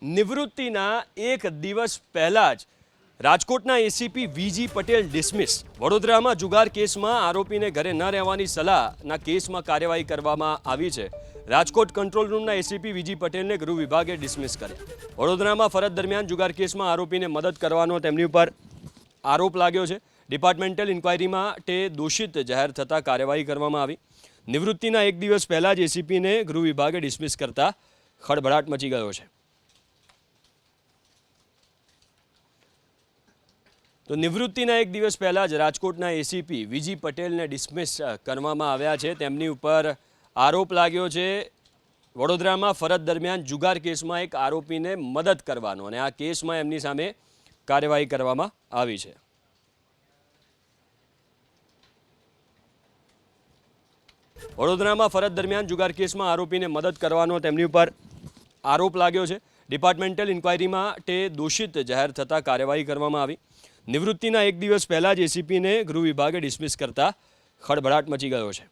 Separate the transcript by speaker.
Speaker 1: નિવૃત્તિના એક દિવસ પહેલા જ રાજકોટના એસીપી વીજી પટેલ ડિસમિસ. વડોદરામાં જુગાર કેસમાં આરોપીને ઘરે ન રહેવાની સલાહના કેસમાં કાર્યવાહી કરવામાં આવી છે. રાજકોટ કંટ્રોલ રૂમના એસીપી વીજી પટેલને ગૃહ વિભાગે ડિસમિસ કર્યા. વડોદરામાં ફરજ દરમિયાન જુગાર કેસમાં આરોપીને મદદ કરવાનો તેમની ઉપર આરોપ લાગ્યો છે. ડિપાર્ટમેન્ટલ ઇન્ક્વાયરીમાં તે દોષિત જાહેર થતાં કાર્યવાહી કરવામાં આવી. નિવૃત્તિના એક દિવસ પહેલા જ એસીપીને ગૃહ વિભાગે ડિસમિસ કરતા ખળભળાટ મચી ગયો છે. તો નિવૃત્તિના એક દિવસ પહેલા જ રાજકોટના એસીપી વીજી પટેલને ડિસમિસ કરવામાં આવ્યા છે. તેમની ઉપર આરોપ લાગ્યો છે વડોદરામાં ફરજ દરમિયાન જુગાર કેસમાં એક આરોપીને મદદ કરવાનો, અને આ કેસમાં એમની સામે કાર્યવાહી કરવામાં આવી છે. વડોદરામાં ફરજ દરમિયાન જુગાર કેસમાં આરોપીને મદદ કરવાનો તેમની ઉપર આરોપ લાગ્યો છે. ડિપાર્ટમેન્ટલ ઇન્ક્વાયરીમાં તે દોષિત જાહેર થતાં કાર્યવાહી કરવામાં આવી. નિવૃત્તિના એક દિવસ પહેલા જ એસીપીને ગૃહ વિભાગે ડિસમિસ કરતા ખળભળાટ મચી ગયો છે.